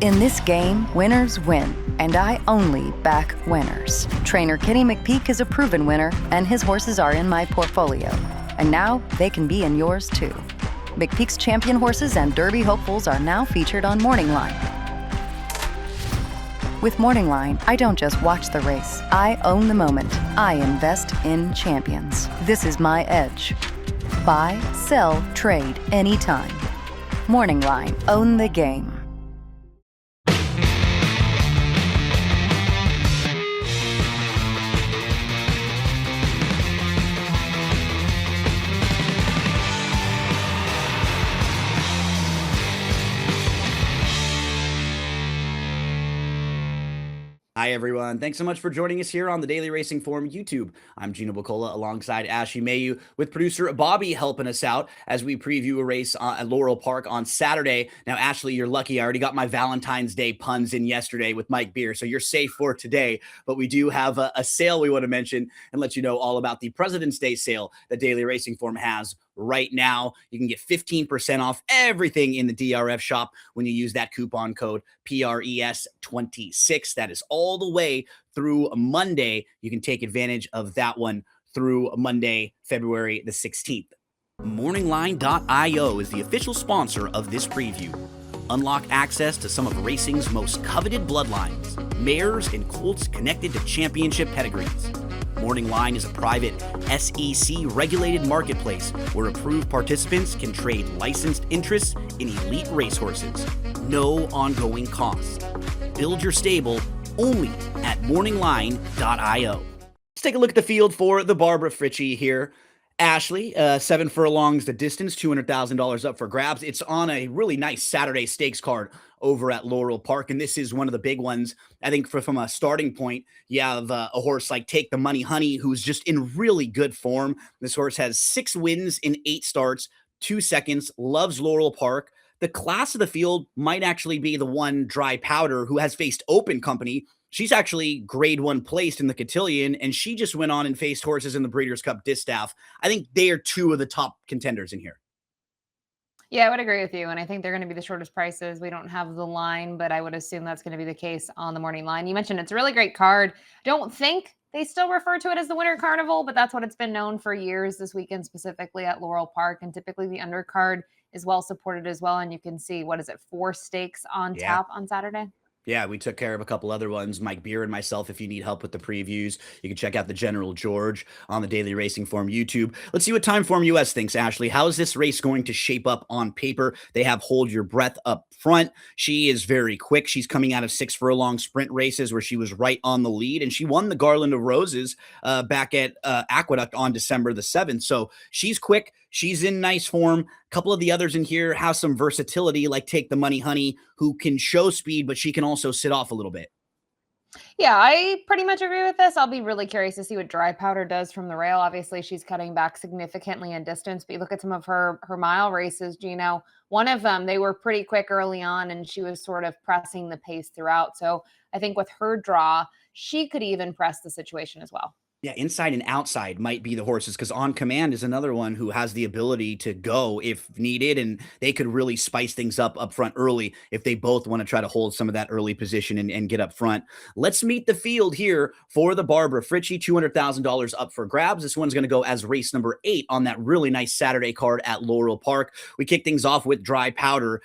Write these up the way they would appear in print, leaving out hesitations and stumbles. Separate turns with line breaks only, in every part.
In this game, winners win, and I only back winners. Trainer Kenny McPeak is a proven winner, and his horses are in my portfolio. And now they can be in yours too. McPeak's champion horses and Derby hopefuls are now featured on Morning Line. With Morning Line, I don't just watch the race. I own the moment. I invest in champions. This is my edge. Buy, sell, trade, anytime. Morning Line. Own the game.
Hi, everyone. Thanks so much for joining us here on the Daily Racing Forum YouTube. I'm Gino Buccola alongside Ashley Mailloux with producer Bobby helping us out as we preview a race at Laurel Park on Saturday. Now, Ashley, you're lucky. I already got my Valentine's Day puns in yesterday with Mike Beer, so you're safe for today. But we do have a sale we want to mention and let you know all about the President's Day sale that Daily Racing Forum has right now. You can get 15% off everything in the DRF shop when you use that coupon code PRES26. That is all the way through Monday. You can take advantage of that one through Monday, February the 16th. Morningline.io is the official sponsor of this preview. Unlock access to some of racing's most coveted bloodlines, mares and colts connected to championship pedigrees. Morning Line is a private SEC-regulated marketplace where approved participants can trade licensed interests in elite racehorses. No ongoing costs. Build your stable only at morningline.io. Let's take a look at the field for the Barbara Fritchie here. Ashley, 7 furlongs the distance, $200,000 up for grabs. It's on a really nice Saturday stakes card over at Laurel Park, and this is one of the big ones. I think from a starting point, you have a horse like Take the Money Honey, who's just in really good form. This horse has 6 wins in 8 starts, 2 seconds, loves Laurel Park. The class of the field might actually be the one Dry Powder, who has faced Open Company. She's actually grade 1 placed in the Cotillion, and she just went on and faced horses in the Breeders' Cup Distaff. I think they are 2 of the top contenders in here.
Yeah, I would agree with you. And I think they're going to be the shortest prices. We don't have the line, but I would assume that's going to be the case on the morning line. You mentioned it's a really great card. Don't think they still refer to it as the Winter Carnival, but that's what it's been known for years this weekend, specifically at Laurel Park. And typically the undercard is well supported as well. And you can see, 4 stakes on tap on Saturday?
Yeah, we took care of a couple other ones, Mike Beer and myself. If you need help with the previews, you can check out the General George on the Daily Racing Forum YouTube. Let's see what Timeform US thinks, Ashley. How is this race going to shape up on paper? They have Hold Your Breath up front. She is very quick. She's coming out of 6 furlong sprint races where she was right on the lead, and she won the Garland of Roses back at Aqueduct on December the 7th. So she's quick. She's in nice form. A couple of the others in here have some versatility, like Take the Money Honey, who can show speed, but she can also sit off a little bit.
Yeah, I pretty much agree with this. I'll be really curious to see what Dry Powder does from the rail. Obviously, she's cutting back significantly in distance, but you look at some of her mile races, Gino, one of them, they were pretty quick early on, and she was sort of pressing the pace throughout. So I think with her draw, she could even press the situation as well.
Yeah, inside and outside might be the horses, because On Command is another one who has the ability to go if needed, and they could really spice things up front early if they both want to try to hold some of that early position and get up front. Let's meet the field here for the Barbara Fritchie, $200,000 up for grabs. This one's going to go as race number 8 on that really nice Saturday card at Laurel Park. We kick things off with Dry Powder.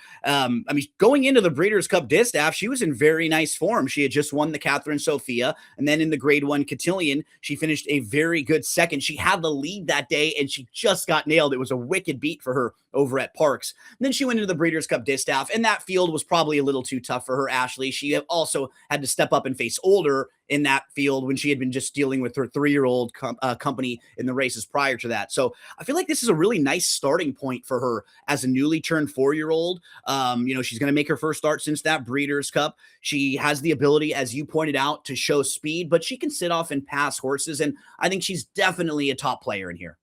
Going into the Breeders' Cup Distaff, she was in very nice form. She had just won the Catherine Sophia, and then in the grade 1 Cotillion, she finished a very good second. She had the lead that day, and she just got nailed. It was a wicked beat for her over at Parks. And then she went into the Breeders' Cup Distaff, and that field was probably a little too tough for her, Ashley. She also had to step up and face older in that field when she had been just dealing with her 3-year-old company in the races prior to that. So I feel like this is a really nice starting point for her as a newly turned 4-year-old. She's going to make her first start since that Breeders' Cup. She has the ability, as you pointed out, to show speed, but she can sit off and pass horses, and I think she's definitely a top player in here.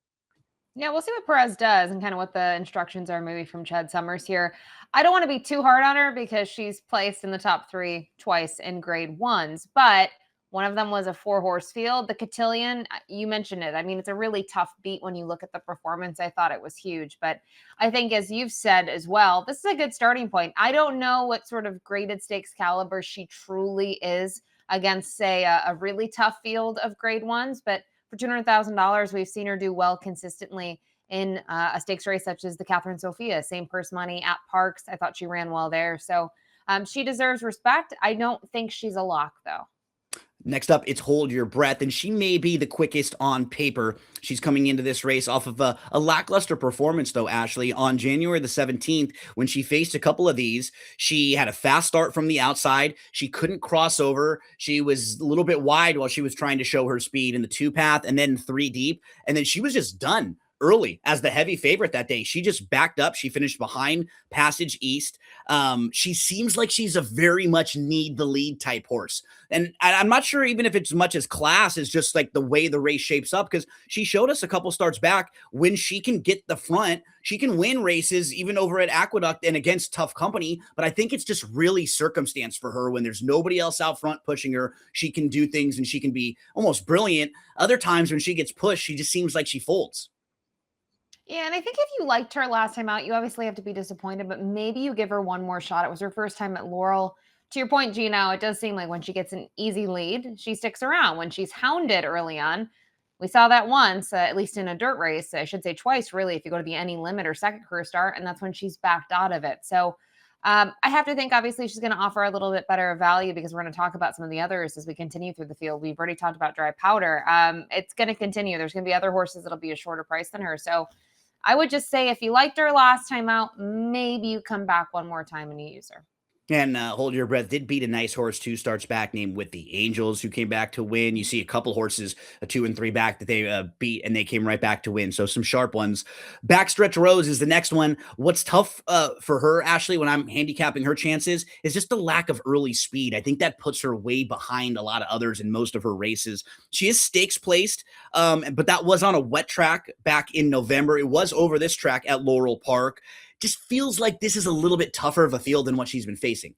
Yeah, we'll see what Perez does and kind of what the instructions are maybe from Chad Summers here. I don't want to be too hard on her because she's placed in the top 3 twice in grade 1s, but One of them was a 4-horse field. The Cotillion, you mentioned it. I mean, it's a really tough beat when you look at the performance. I thought it was huge. But I think, as you've said as well, this is a good starting point. I don't know what sort of graded stakes caliber she truly is against, say, a really tough field of grade ones. But for $200,000, we've seen her do well consistently in a stakes race such as the Catherine Sophia, same purse money at Parks. I thought she ran well there. So she deserves respect. I don't think she's a lock, though.
Next up, it's Hold Your Breath, and she may be the quickest on paper. She's coming into this race off of a lackluster performance, though, Ashley. On January the 17th, when she faced a couple of these, she had a fast start from the outside. She couldn't cross over. She was a little bit wide while she was trying to show her speed in the 2-path and then 3 deep, and then she was just done early as the heavy favorite that day. She just backed up. She finished behind Passage East. She seems like she's a very much need the lead type horse. And I'm not sure even if it's much as class as just like the way the race shapes up, because she showed us a couple starts back when she can get the front, she can win races even over at Aqueduct and against tough company. But I think it's just really circumstance for her. When there's nobody else out front pushing her, she can do things and she can be almost brilliant. Other times when she gets pushed, she just seems like she folds.
Yeah, and I think if you liked her last time out, you obviously have to be disappointed, but maybe you give her one more shot. It was her first time at Laurel. To your point, Gino, it does seem like when she gets an easy lead, she sticks around. When she's hounded early on, we saw that once, at least in a dirt race. I should say twice, really, if you go to the Any Limit or second career start, and that's when she's backed out of it. So I have to think, obviously, she's going to offer a little bit better value, because we're going to talk about some of the others as we continue through the field. We've already talked about Dry Powder. It's going to continue. There's going to be other horses that'll be a shorter price than her. So I would just say, if you liked her last time out, maybe you come back one more time and you use her.
And Hold Your Breath did beat a nice horse 2 starts back named With the Angels, who came back to win. You see a couple horses, a 2 and 3 back, that they beat, and they came right back to win. So some sharp ones. Backstretch Rose is the next one. What's tough for her, Ashley, when I'm handicapping her chances, is just the lack of early speed. I think that puts her way behind a lot of others in most of her races. She is stakes placed, but that was on a wet track back in November. It was over this track at Laurel Park. Just feels like this is a little bit tougher of a field than what she's been facing.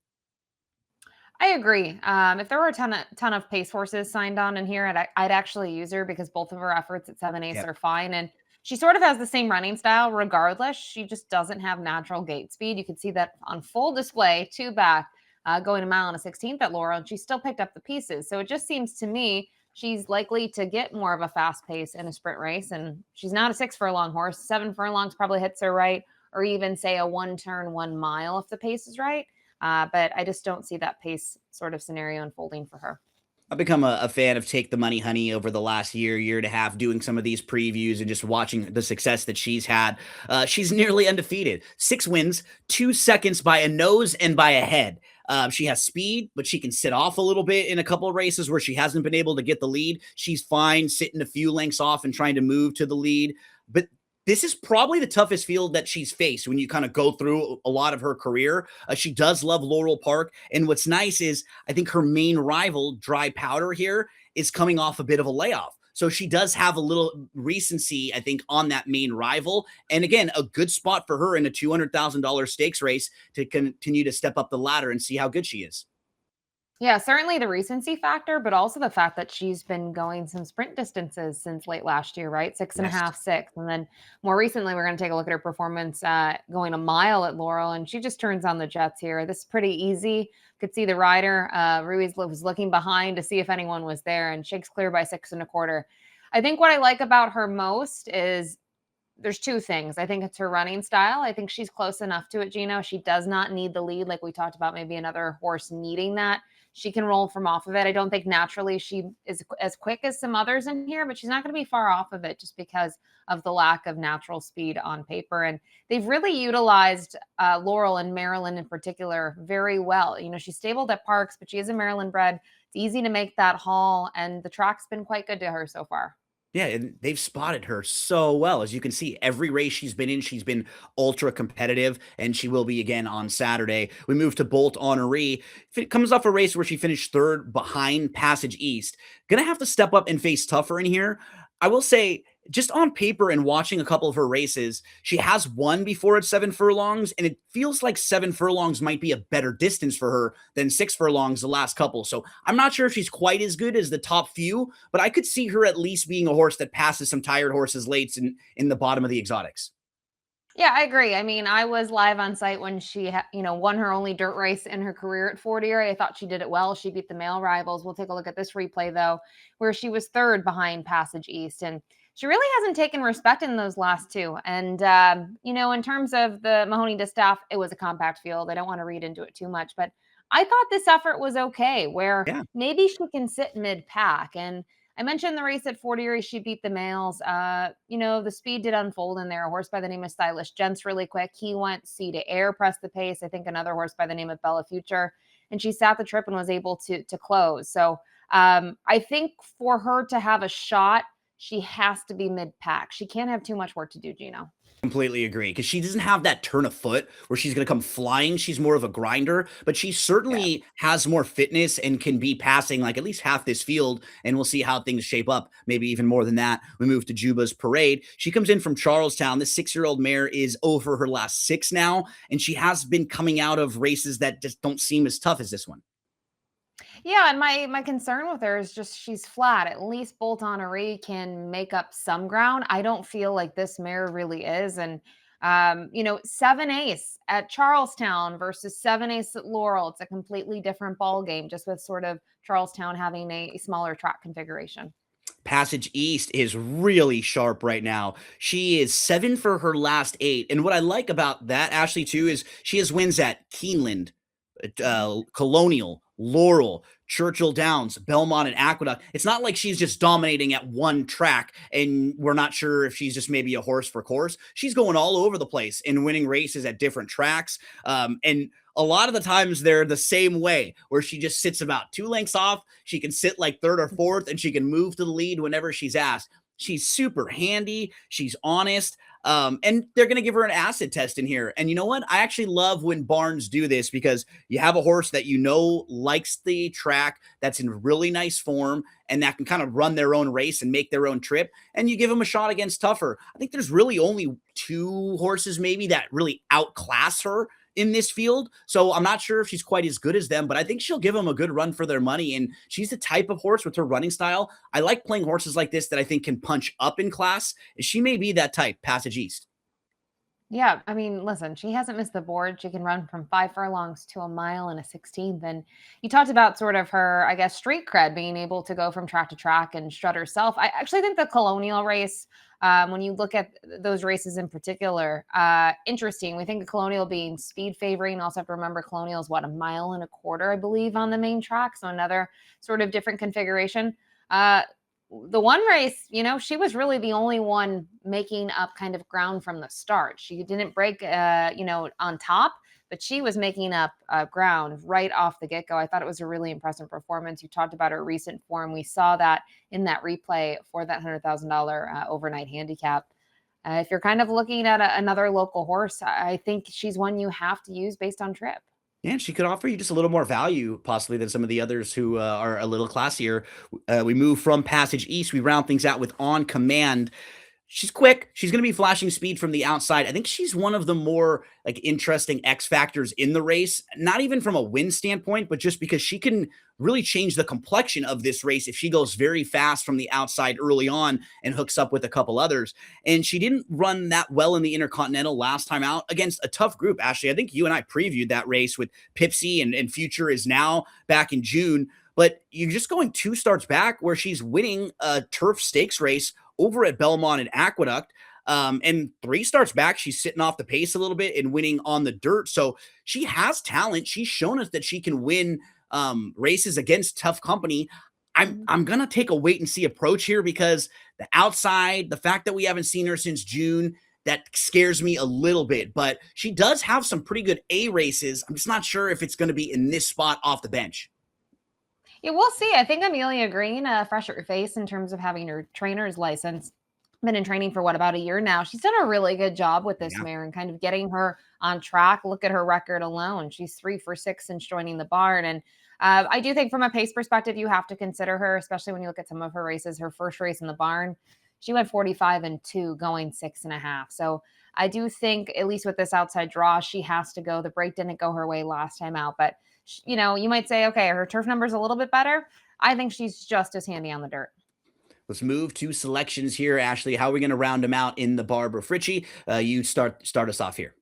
I agree. If there were a ton of pace horses signed on in here, I'd actually use her, because both of her efforts at 7/8
Yep.
are fine. And she sort of has the same running style regardless. She just doesn't have natural gate speed. You can see that on full display, 2 back, going a mile and a 16th at Laurel, and she still picked up the pieces. So it just seems to me she's likely to get more of a fast pace in a sprint race. And she's not a 6 furlong horse. 7 furlongs probably hits her right, or even say a 1 turn, 1 mile if the pace is right. But I just don't see that pace sort of scenario unfolding for her.
I've become a fan of Take the Money Honey over the last year and a half, doing some of these previews and just watching the success that she's had. She's nearly undefeated. 6 wins, 2 seconds by a nose and by a head. She has speed, but she can sit off a little bit in a couple of races where she hasn't been able to get the lead. She's fine sitting a few lengths off and trying to move to the lead. But this is probably the toughest field that she's faced when you kind of go through a lot of her career. She does love Laurel Park. And what's nice is I think her main rival, Dry Powder, here is coming off a bit of a layoff. So she does have a little recency, I think, on that main rival. And again, a good spot for her in a $200,000 stakes race to continue to step up the ladder and see how good she is.
Yeah, certainly the recency factor, but also the fact that she's been going some sprint distances since late last year, right? Six and a
Yes.
half, 6. And then more recently, we're going to take a look at her performance going a mile at Laurel, and she just turns on the jets here. This is pretty easy. Could see the rider. Ruiz was looking behind to see if anyone was there, and shakes clear by 6 1/4. I think what I like about her most is there's 2 things. I think it's her running style. I think she's close enough to it, Gino. She does not need the lead like we talked about, maybe another horse needing that. She can roll from off of it. I don't think naturally she is as quick as some others in here, but she's not going to be far off of it just because of the lack of natural speed on paper. And they've really utilized Laurel and Maryland in particular very well. You know, she's stabled at Parks, but she is a Maryland bred. It's easy to make that haul, and the track's been quite good to her so far.
Yeah, and they've spotted her so well. As you can see, every race she's been in, she's been ultra competitive, and she will be again on Saturday. We move to Bolt Honoree. It comes off a race where she finished 3rd behind Passage East. Gonna have to step up and face tougher in here. I will say, just on paper and watching a couple of her races, she has won before at 7 furlongs, and it feels like 7 furlongs might be a better distance for her than 6 furlongs the last couple. So I'm not sure if she's quite as good as the top few, but I could see her at least being a horse that passes some tired horses late in the bottom of the exotics.
Yeah, I agree. I mean, I was live on site when she, won her only dirt race in her career at Fort Erie. I thought she did it well. She beat the male rivals. We'll take a look at this replay though, where she was third behind Passage East, and she really hasn't taken respect in those last two. And in terms of the Mahoney Distaff, it was a compact field. I don't want to read into it too much, but I thought this effort was okay. Where
Yeah.
maybe she can sit mid pack. And I mentioned the race at Fort Erie. She beat the males. The speed did unfold in there. A horse by the name of Stylish Gents really quick. He went C to air, pressed the pace. I think another horse by the name of Bella Future. And she sat the trip and was able to close. So I think for her to have a shot, she has to be mid-pack. She can't have too much work to do, Gino.
Completely agree, because she doesn't have that turn of foot where she's going to come flying. She's more of a grinder, but she certainly has more fitness and can be passing like at least half this field. And we'll see how things shape up, maybe even more than that. We move to Juba's Parade. She comes in from Charlestown. This 6-year-old mare is over her last 6 now, and she has been coming out of races that just don't seem as tough as this one.
Yeah, and my concern with her is just she's flat. At least Bolt Honoré can make up some ground. I don't feel like this mare really is. And 7 Ace at Charlestown versus 7 Ace at Laurel. It's a completely different ball game, just with sort of Charlestown having a smaller track configuration.
Passage East is really sharp right now. She is 7 for her last 8. And what I like about that, Ashley, too, is she has wins at Keeneland, Colonial, Laurel, Churchill Downs, Belmont, and Aqueduct. It's not like she's just dominating at one track and we're not sure if she's just maybe a horse for course. She's going all over the place and winning races at different tracks. And a lot of the times they're the same way, where she just sits about 2 lengths off. She can sit like 3rd or 4th, and she can move to the lead whenever she's asked. She's super handy. She's honest. And they're going to give her an acid test in here. And you know what? I actually love when barns do this, because you have a horse that likes the track, that's in really nice form, and that can kind of run their own race and make their own trip, and you give them a shot against tougher. I think there's really only 2 horses maybe that really outclass her in this field. So I'm not sure if she's quite as good as them, but I think she'll give them a good run for their money. And she's the type of horse with her running style. I like playing horses like this that I think can punch up in class. She may be that type, Passage East.
Yeah, I mean, listen, she hasn't missed the board. She can run from 5 furlongs to a mile and a 16th. And you talked about sort of her, I guess, street cred, being able to go from track to track and strut herself. I actually think the Colonial race, when you look at those races in particular, interesting. We think of Colonial being speed favoring. Also have to remember Colonial is what, 1.25 miles, I believe, on the main track. So another sort of different configuration. The one race, she was really the only one making up kind of ground from the start. She didn't break, on top, but she was making up ground right off the get-go. I thought it was a really impressive performance. You talked about her recent form. We saw that in that replay for that $100,000 overnight handicap. If you're kind of looking at another local horse, I think she's one you have to use based on trip.
Yeah, she could offer you just a little more value, possibly, than some of the others who are a little classier. We move from Passage East. We round things out with On Command. She's quick. She's going to be flashing speed from the outside. I think she's one of the more interesting X factors in the race, not even from a win standpoint, but just because she can really change the complexion of this race if she goes very fast from the outside early on and hooks up with a couple others. And she didn't run that well in the Intercontinental last time out against a tough group. Ashley, I think you and I previewed that race with Pipsy and Future is Now back in June. But you're just going 2 starts back where she's winning a turf stakes race over at Belmont and Aqueduct. And 3 starts back, she's sitting off the pace a little bit and winning on the dirt. So she has talent. She's shown us that she can win races against tough company. I'm going to take a wait and see approach here, because the outside, the fact that we haven't seen her since June, that scares me a little bit. But she does have some pretty good A races. I'm just not sure if it's going to be in this spot off the bench.
Yeah, we'll see. I think Amelia Green, a fresher face in terms of having her trainer's license, been in training for about a year now. She's done a really good job with this mare and kind of getting her on track. Look at her record alone. She's 3 for 6 since joining the barn. And I do think from a pace perspective, you have to consider her, especially when you look at some of her races. Her first race in the barn, She went 45-2 going 6.5. So I do think, at least with this outside draw, she has to go. The break didn't go her way last time out, but you know, you might say, okay, her turf number is a little bit better. I think she's just as handy on the dirt.
Let's move to selections here, Ashley. How are we going to round them out in the Barbara Fritchie? You start us off here.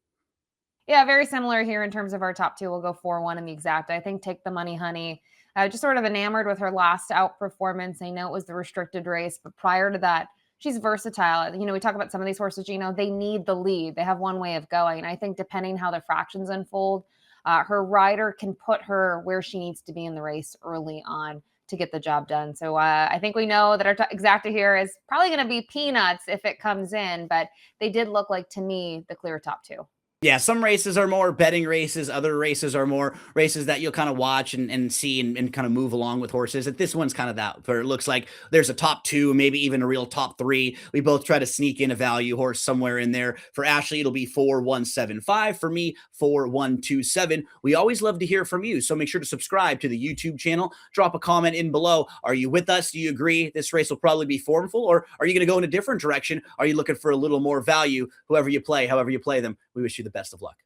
Yeah, very similar here in terms of our top two. We'll go 4-1 in the exact. I think Take the Money Honey. Just sort of enamored with her last out performance. I know it was the restricted race, but prior to that, she's versatile. You know, we talk about some of these horses, Gino, they need the lead. They have one way of going. And I think depending how the fractions unfold, her rider can put her where she needs to be in the race early on to get the job done. So I think we know that our exacta here is probably going to be peanuts if it comes in, but they did look like, to me, the clear top two.
Yeah, some races are more betting races. Other races are more races that you'll kind of watch and see and kind of move along with horses. And this one's kind of that, where it looks like there's a top two, maybe even a real top three. We both try to sneak in a value horse somewhere in there. For Ashley, it'll be 4175. For me, 4127. We always love to hear from you. So make sure to subscribe to the YouTube channel. Drop a comment in below. Are you with us? Do you agree this race will probably be formful? Or are you going to go in a different direction? Are you looking for a little more value? Whoever you play, however you play them, we wish you the best of luck.